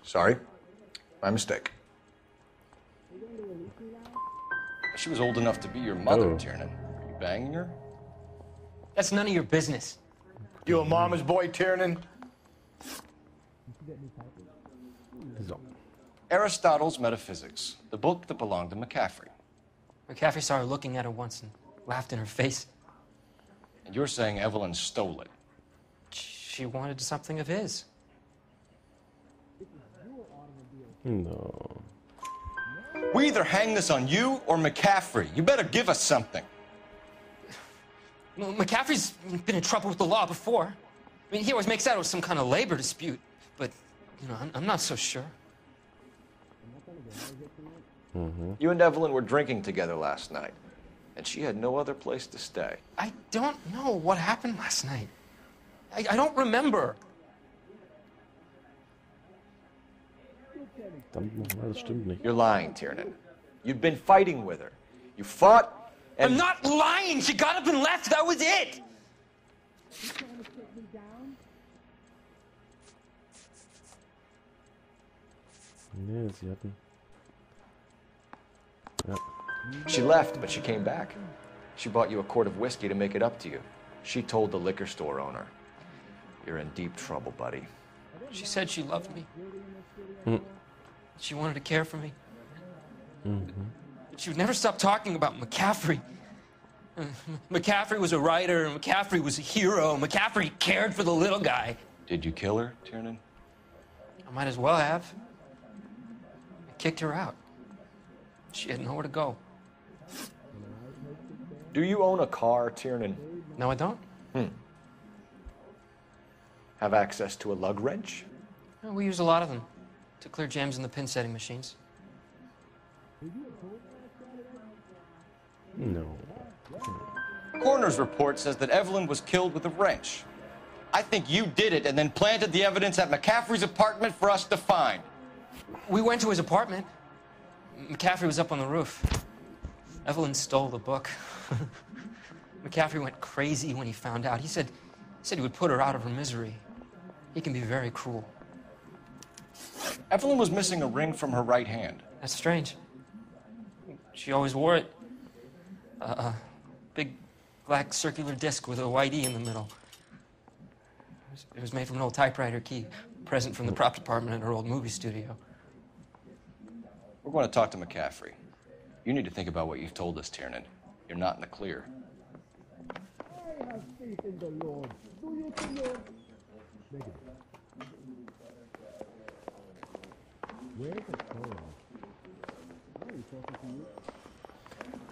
Sorry. My mistake. She was old enough to be your mother, Tiernan. Are you banging her? That's none of your business. You a mama's boy, Tiernan? So. Aristotle's Metaphysics, the book that belonged to McCaffrey. McCaffrey saw her looking at her once and laughed in her face. And you're saying Evelyn stole it? She wanted something of his. No. We either hang this on you or McCaffrey. You better give us something. Well, McCaffrey's been in trouble with the law before. I mean, he always makes out it was some kind of labor dispute. But, you know, I'm not so sure. You and Evelyn were drinking together last night, and she had no other place to stay. I don't know what happened last night. I don't remember. Das stimmt nicht. You're lying, Tiernan. You've been fighting with her. You fought, and... I'm not lying! She got up and left! That was it! Nee, sie hatten... Ja. She left, but she came back. She bought you a quart of whiskey to make it up to you. She told the liquor store owner. You're in deep trouble, buddy. She said she loved me. She wanted to care for me. But she would never stop talking about McCaffrey. McCaffrey was a writer, and McCaffrey was a hero. McCaffrey cared for the little guy. Did you kill her, Tiernan? I might as well have. I kicked her out. She had nowhere to go. Do you own a car, Tiernan? No, I don't. Have access to a lug wrench? Well, we use a lot of them to clear jams in the pin setting machines. No. Coroner's report says that Evelyn was killed with a wrench. I think you did it and then planted the evidence at McCaffrey's apartment for us to find. We went to his apartment. McCaffrey was up on the roof. Evelyn stole the book. McCaffrey went crazy when he found out. He said he would put her out of her misery. He can be very cruel. Evelyn was missing a ring from her right hand. That's strange. She always wore it. Big black circular disc with a white E in the middle. It was made from an old typewriter key, a present from the prop department at her old movie studio. We're going to talk to McCaffrey. You need to think about what you've told us, Tiernan. You're not in the clear. I have faith in the Lord. Do you, Lord? Where's the Torah? Why are you talking to you?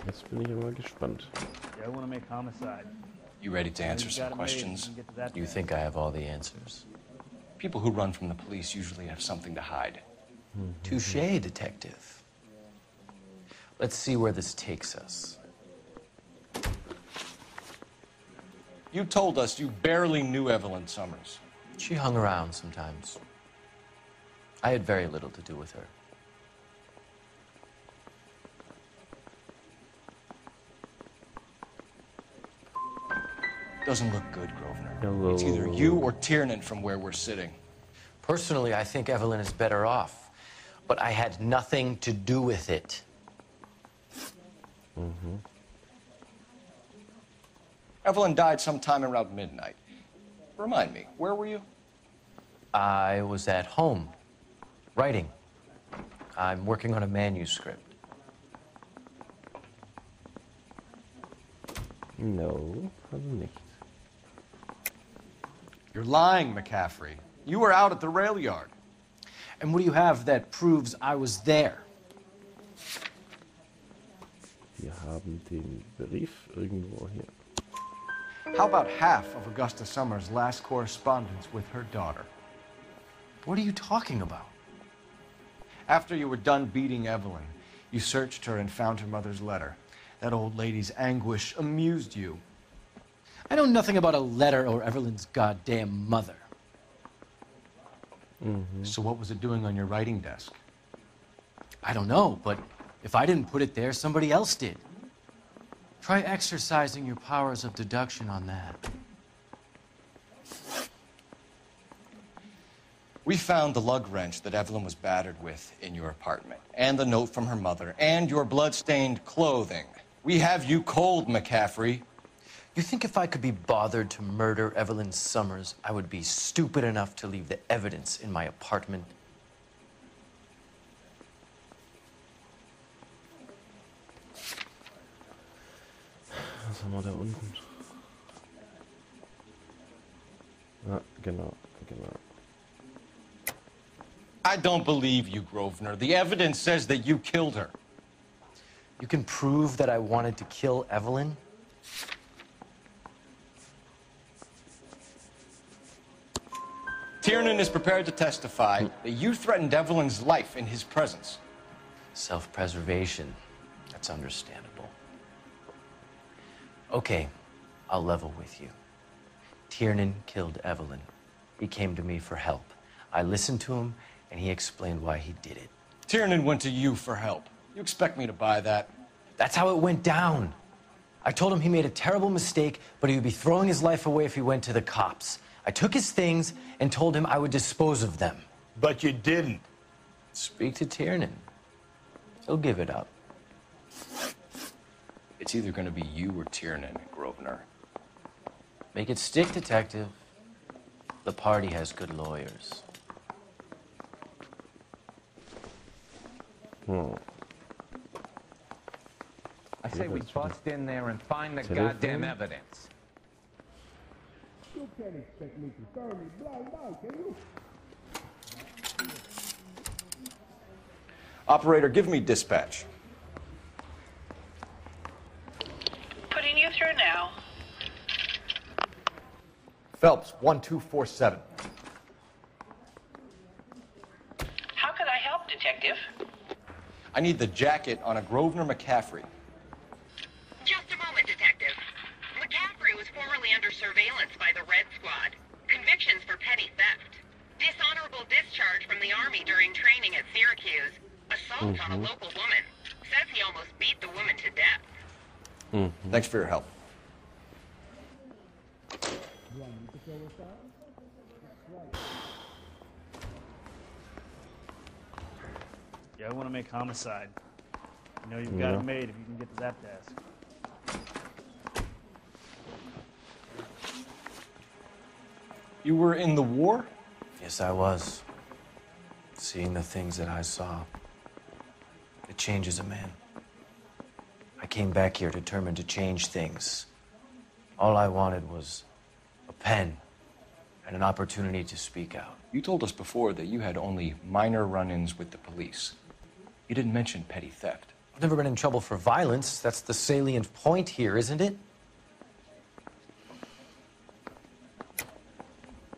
Jetzt bin ich aber gespannt. Yeah, I want to make homicide. You ready to answer some questions? You think I have all the answers? People who run from the police usually have something to hide. Touché, detective. Let's see where this takes us. You told us you barely knew Evelyn Summers. She hung around sometimes. I had very little to do with her. Doesn't look good, Grosvenor. Hello. It's either you or Tiernan from where we're sitting. Personally, I think Evelyn is better off, but I had nothing to do with it. Evelyn died sometime around midnight. Remind me, where were you? I was at home, writing. I'm working on a manuscript. No, also nicht. You're lying, McCaffrey. You were out at the rail yard. And what do you have that proves I was there? Wir haben den Brief irgendwo hier. How about half of Augusta Summers' last correspondence with her daughter? What are you talking about? After you were done beating Evelyn, you searched her and found her mother's letter. That old lady's anguish amused you. I know nothing about a letter or Evelyn's goddamn mother. So what was it doing on your writing desk? I don't know, but If I didn't put it there, somebody else did. Try exercising your powers of deduction on that. We found the lug wrench that Evelyn was battered with in your apartment, and the note from her mother, and your blood-stained clothing. We have you cold, McCaffrey. You think if I could be bothered to murder Evelyn Summers, I would be stupid enough to leave the evidence in my apartment? Was haben wir da unten? Ah, genau. I don't believe you, Grosvenor. The evidence says that you killed her. You can prove that I wanted to kill Evelyn? Tiernan is prepared to testify that you threatened Evelyn's life in his presence. Self-preservation. That's understandable. Okay, I'll level with you. Tiernan killed Evelyn. He came to me for help. I listened to him, and he explained why he did it. Tiernan went to you for help. You expect me to buy that? That's how it went down. I told him he made a terrible mistake, but he would be throwing his life away if he went to the cops. I took his things and told him I would dispose of them. But you didn't. Speak to Tiernan. He'll give it up. It's either going to be you or Tiernan, Grosvenor. Make it stick, detective. The party has good lawyers. I say we bust in there and find the Telephone? goddamn evidence. You can't expect me to turn me blind eye, can you? Operator, give me dispatch. Putting you through now. Phelps, 1247. How could I help, Detective? I need the jacket on a Grosvenor McCaffrey. Just a moment, Detective. McCaffrey was formerly under surveillance by the Red Squad. Convictions for petty theft. Dishonorable discharge from the Army during training at Syracuse. Assault on a local woman. Says he almost beat the woman to death. Thanks for your help. Yeah, I want to make homicide. You know you've got it made if you can get to that desk. You were in the war? Yes, I was. Seeing the things that I saw, it changes a man. I came back here determined to change things. All I wanted was a pen and an opportunity to speak out. You told us before that you had only minor run-ins with the police. You didn't mention petty theft. I've never been in trouble for violence. That's the salient point here, isn't it?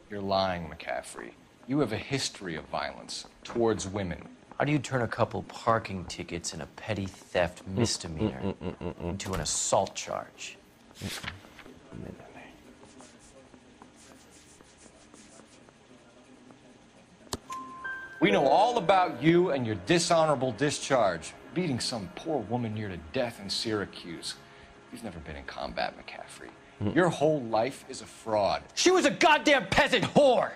You're lying, McCaffrey. You have a history of violence towards women. How do you turn a couple parking tickets and a petty theft misdemeanor into an assault charge? We know all about you and your dishonorable discharge, beating some poor woman near to death in Syracuse. You've never been in combat, McCaffrey. Your whole life is a fraud. She was a goddamn peasant whore!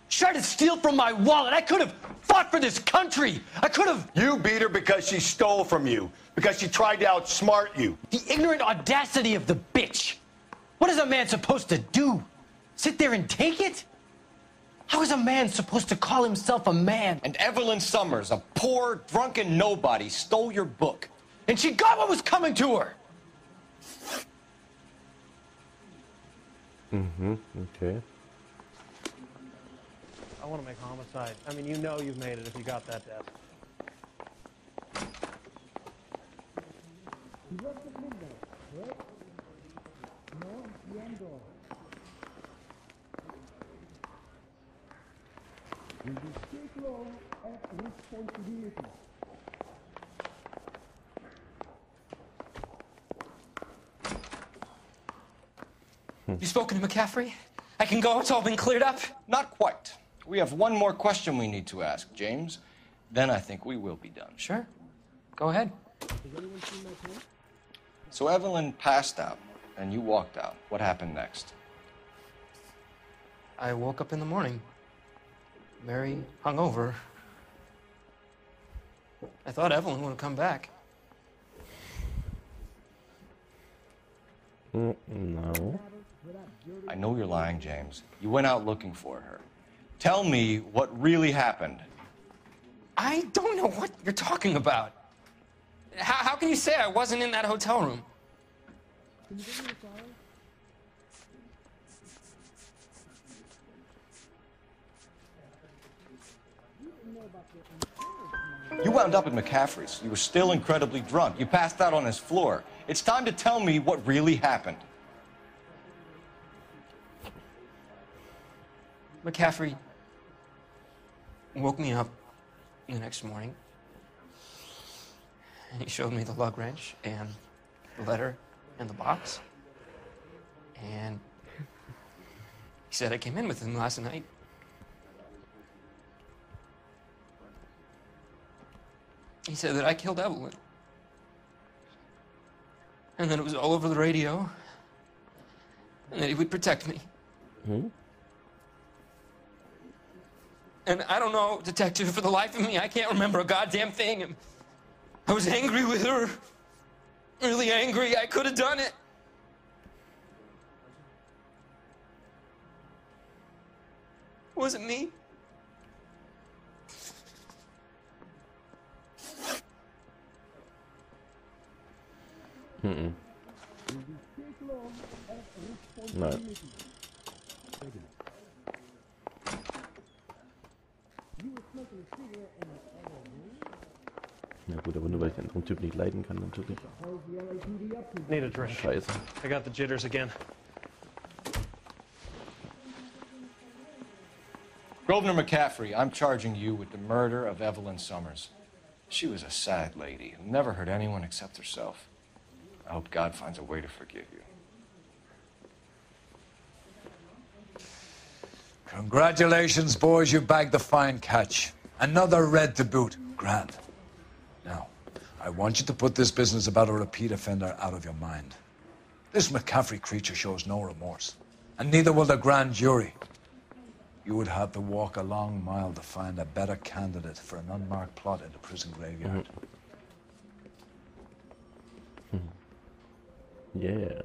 She tried to steal from my wallet. I could have fought for this country. I could have. You beat her because she stole from you, because she tried to outsmart you. The ignorant audacity of the bitch. What is a man supposed to do? Sit there and take it? How is a man supposed to call himself a man? And Evelyn Summers, a poor, drunken nobody, stole your book. And she got what was coming to her. Okay. I want to make homicide. I mean, you know you've made it if you got that desk. He left at midnight, right? No, Yando. We will take long at responsibility. You spoken to McCaffrey? I can go, it's all been cleared up? Not quite. We have one more question we need to ask, James. Then I think we will be done. Sure. Go ahead. So Evelyn passed out, and you walked out. What happened next? I woke up in the morning, very hungover. I thought Evelyn would have come back. No. I know you're lying, James. You went out looking for her. Tell me what really happened. I don't know what you're talking about. How can you say I wasn't in that hotel room? You wound up at McCaffrey's. You were still incredibly drunk. You passed out on his floor. It's time to tell me what really happened. McCaffrey woke me up the next morning, and he showed me the lug wrench and the letter and the box. And he said I came in with him last night. He said that I killed Evelyn. And that it was all over the radio. And that he would protect me. Hmm? And I don't know, Detective, for the life of me, I can't remember a goddamn thing. And I was angry with her. Really angry. I could have done it. It wasn't me. Mm-mm. No. Ja gut, aber nur weil ich den anderen Typ nicht leiden kann, natürlich. Need a drink. Scheiße. I got the jitters again. Grosvenor McCaffrey, I'm charging you with the murder of Evelyn Summers. She was a sad lady who never hurt anyone except herself. I hope God finds a way to forgive you. Congratulations, boys. You bagged the fine catch. Another red to boot. Grand. Now, I want you to put this business about a repeat offender out of your mind. This McCaffrey creature shows no remorse, and neither will the grand jury. You would have to walk a long mile to find a better candidate for an unmarked plot in the prison graveyard. Yeah.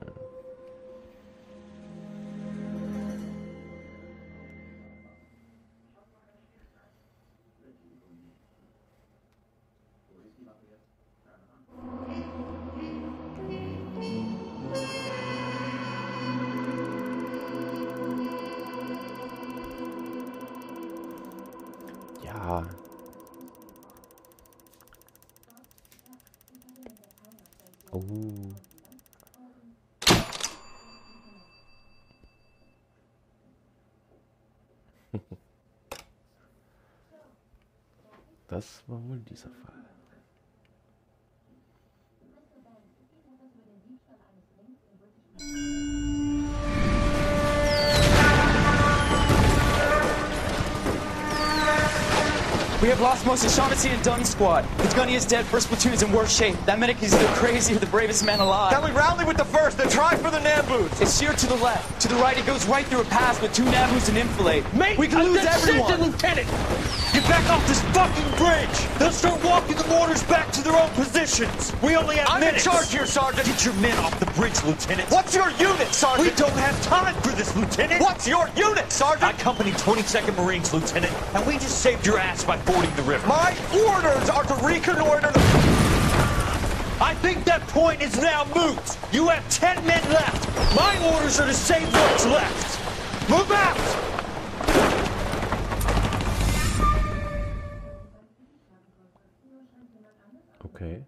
Ja. Oh. Das war wohl dieser Fall. We have lost most of Shaughnessy and Dunn's squad. The gunny is dead, first platoon is in worse shape. That medic is either crazy or the bravest man alive. Then we rally with the first, then try for the Nambus. It's sheer to the left. To the right, it goes right through a pass with 2 Nambus and Infilade. Mate, we can lose everyone. Lieutenant! Get back off this fucking bridge! They'll start walking the mortars back to their own positions. We only have minutes. I'm in charge here, Sergeant. Get your men off the bridge, Lieutenant. What's your unit, Sergeant? We don't have time for this, Lieutenant. What's your unit, Sergeant? I company 22nd Marines, Lieutenant, and we just saved your ass by fording the river. My orders are to reconnoiter the... I think that point is now moot. You have 10 men left. My orders are to save what's left. Move out! Okay.